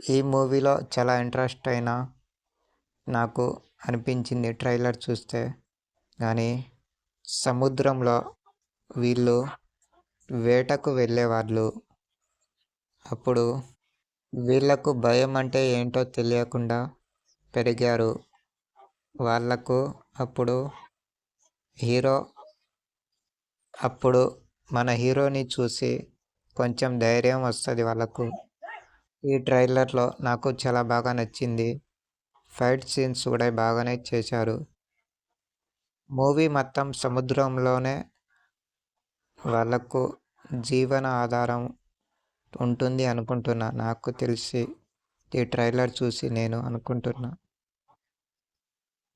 ఈ మూవీలో చాలా ఇంట్రెస్ట్ నాకు అనిపించింది ట్రైలర్ చూస్తే. కానీ సముద్రంలో వీళ్ళు వేటకు వెళ్ళేవాళ్ళు. అప్పుడు వీళ్ళకు భయం అంటే ఏంటో తెలియకుండా పెరిగారు. వాళ్ళకు అప్పుడు హీరో అప్పుడు మన హీరోని చూసి కొంచెం ధైర్యం వస్తుంది వాళ్ళకు. ఈ ట్రైలర్లో నాకు చాలా బాగా నచ్చింది. ఫైట్ సీన్స్ కూడా బాగానే చేశారు. మూవీ మొత్తం సముద్రంలోనే వాళ్ళకు జీవన ఆధారం ఉంటుంది అనుకుంటున్నా. నాకు తెలిసి ఈ ట్రైలర్ చూసి నేను అనుకుంటున్నా.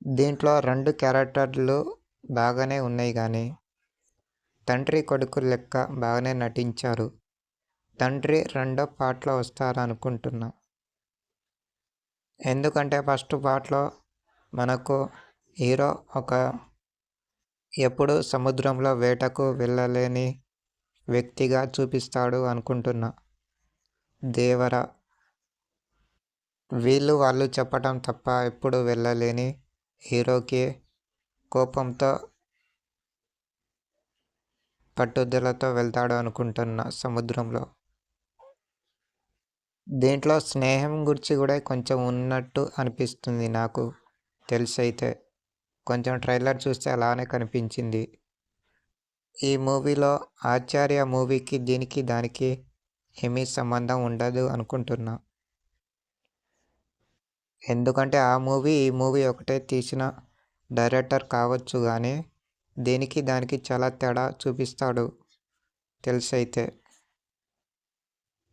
దీంట్లో 2 క్యారెక్టర్లు బాగానే ఉన్నాయి కానీ తండ్రి కొడుకు లెక్క బాగానే నటించారు. తండ్రి రెండో పార్ట్లో వస్తారనుకుంటున్నా. ఎందుకంటే ఫస్ట్ పార్ట్లో మనకు హీరో ఎప్పుడు సముద్రంలో వేటకు వెళ్ళలేని వ్యక్తిగా చూపిస్తాడు అనుకుంటున్నా. దేవర వాళ్ళు చెప్పటం తప్ప ఎప్పుడు వెళ్ళలేని హీరోకి కోపంతో పట్టుదలతో వెళ్తాడు అనుకుంటున్నా సముద్రంలో. దీంట్లో స్నేహం గురించి కూడా కొంచెం ఉన్నట్టు అనిపిస్తుంది నాకు తెలిసైతే. కొంచెం ట్రైలర్ చూస్తే అలానే కనిపించింది. ఈ మూవీలో ఆచార్య మూవీకి దీనికి దానికి ఏమీ సంబంధం ఉండదు అనుకుంటున్నా. ఎందుకంటే ఈ మూవీ ఒకటే తీసిన డైరెక్టర్ కావచ్చు కానీ దీనికి దానికి చాలా తేడా చూపిస్తాడు తెలిసైతే.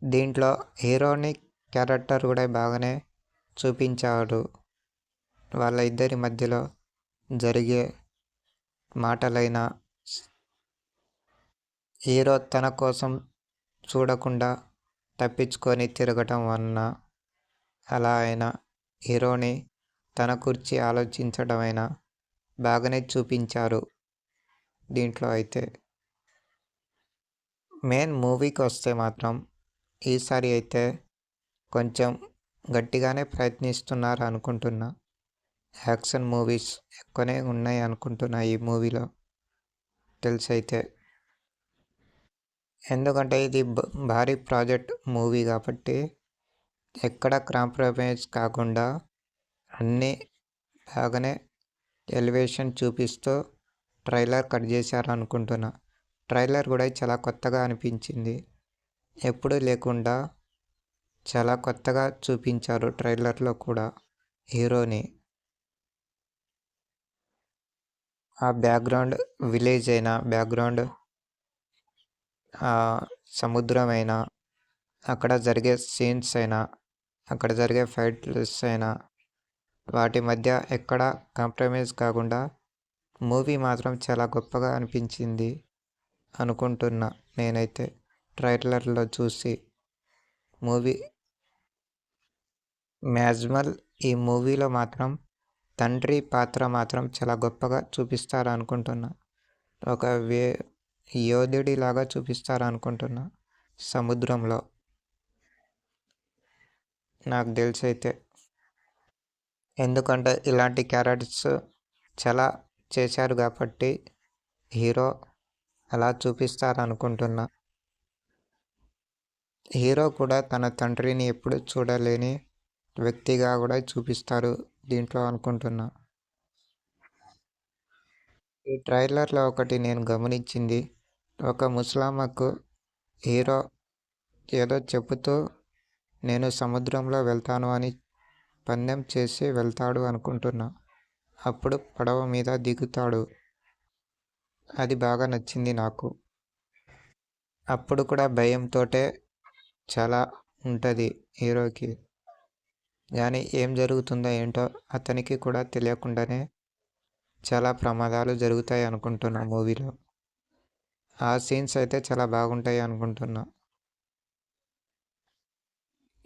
దీంట్లో హీరోని క్యారెక్టర్ కూడా బాగానే చూపించాడు. వాళ్ళ ఇద్దరి మధ్యలో జరిగే మాటలైనా, హీరో తన కోసం చూడకుండా తప్పించుకొని తిరగటం వలన అలా అయినా హీరోని తన గురించి ఆలోచించడమైనా బాగానే చూపించారు దీంట్లో అయితే. మెయిన్ మూవీకి వస్తే మాత్రం ఈసారి అయితే కొంచెం గట్టిగానే ప్రయత్నిస్తున్నారు అనుకుంటున్నా. యాక్షన్ మూవీస్ ఎక్కువనే ఉన్నాయి అనుకుంటున్నా ఈ మూవీలో తెలిసైతే. ఎందుకంటే ఇది భారీ ప్రాజెక్ట్ మూవీ కాబట్టి ఎక్కడ కాంప్రమైజ్ కాకుండా అన్నీ బాగానే ఎలివేషన్ చూపిస్తూ ట్రైలర్ కట్ చేశారు అనుకుంటున్నా. ట్రైలర్ కూడా చాలా కొత్తగా అనిపించింది. ఎప్పుడూ లేకుండా చాలా కొత్తగా చూపించారు ట్రైలర్లో కూడా హీరోని. ఆ బ్యాక్గ్రౌండ్ విలేజ్ అయినా, బ్యాక్గ్రౌండ్ సముద్రమైనా, అక్కడ జరిగే సీన్స్ అయినా, అక్కడ జరిగే ఫైట్స్ అయినా వాటి మధ్య ఎక్కడ కాంప్రమైజ్ కాకుండా మూవీ మాత్రం చాలా గొప్పగా అనిపించింది అనుకుంటున్నా నేనైతే ట్రైలర్లో చూసి. మూవీ మ్యాక్సిమల్ ఈ మూవీలో మాత్రం తండ్రి పాత్ర మాత్రం చాలా గొప్పగా చూపిస్తారు అనుకుంటున్నా. ఒక యోధుడిలాగా చూపిస్తారు అనుకుంటున్నా సముద్రంలో నాకు తెలిసైతే. ఎందుకంటే ఇలాంటి క్యారెక్టర్స్ చాలా చేశారు కాబట్టి హీరో అలా చూపిస్తారు అనుకుంటున్నా. హీరో కూడా తన తండ్రిని ఎప్పుడు చూడలేని వ్యక్తిగా కూడా చూపిస్తారు దీంట్లో అనుకుంటున్నా. ఈ ట్రైలర్లో ఒకటి నేను గమనించింది, ఒక ముసలామ్మకు హీరో ఏదో చెబుతూ నేను సముద్రంలో వెళ్తాను అని పందెం చేసి వెళ్తాడు అనుకుంటున్నా. అప్పుడు పడవ మీద దిగుతాడు. అది బాగా నచ్చింది నాకు. అప్పుడు కూడా భయంతోటే చాలా ఉంటుంది హీరోకి. కానీ ఏం జరుగుతుందో ఏంటో అతనికి కూడా తెలియకుండానే చాలా ప్రమాదాలు జరుగుతాయి అనుకుంటున్నా మూవీలో. ఆ సీన్స్ అయితే చాలా బాగుంటాయి అనుకుంటున్నా.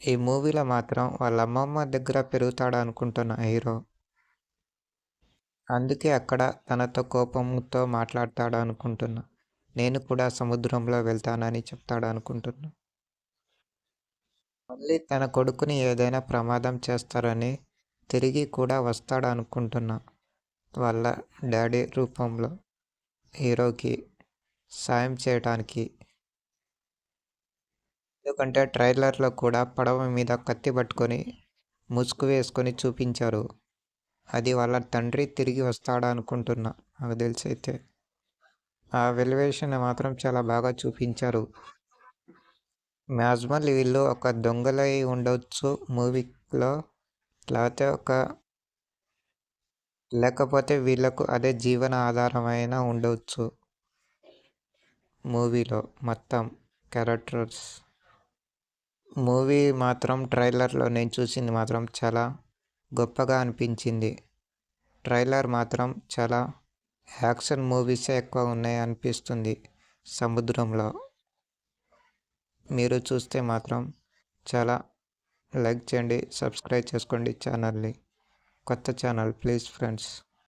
ఈ మూవీలో మాత్రం వాళ్ళ అమ్మమ్మ దగ్గర పెరుగుతాడు అనుకుంటున్నా హీరో. అందుకే అక్కడ తనతో కోపంతో మాట్లాడతాడు అనుకుంటున్నా. నేను కూడా సముద్రంలో వెళ్తానని చెప్తాడు అనుకుంటున్నా. మళ్ళీ తన కొడుకుని ఏదైనా ప్రమాదం చేస్తారని తిరిగి కూడా వస్తాడనుకుంటున్నా. వాళ్ళ డాడీ రూపంలో హీరోకి సాయం చేయటానికి. ఎందుకంటే ట్రైలర్‌లో కూడా పడవ మీద కత్తి పట్టుకొని, ముసుగు వేసుకొని చూపించారు. అది వాళ్ళ తండ్రి తిరిగి వస్తాడనుకుంటున్నా నాకు తెలిసైతే. ఆ వెల్యువేషన్ మాత్రం చాలా బాగా చూపించారు. మాక్సిమం వీళ్ళు ఒక దొంగలై ఉండొచ్చు మూవీలో. లేకపోతే వీళ్ళకు అదే జీవన ఆధారమైనా ఉండొచ్చు మూవీలో మొత్తం క్యారెక్టర్స్. మూవీ మాత్రం ట్రైలర్‌లో నేను చూసింది మాత్రం చాలా గొప్పగా అనిపించింది. ట్రైలర్ మాత్రం చాలా యాక్షన్ మూవీసే ఎక్కువ ఉన్నాయి అనిపిస్తుంది సముద్రంలో. మీరు చూస్తే మాత్రం చాలా లైక్ చేయండి, సబ్స్క్రైబ్ చేసుకోండి ఛానల్ని. కొత్త ఛానల్ ప్లీజ్ ఫ్రెండ్స్.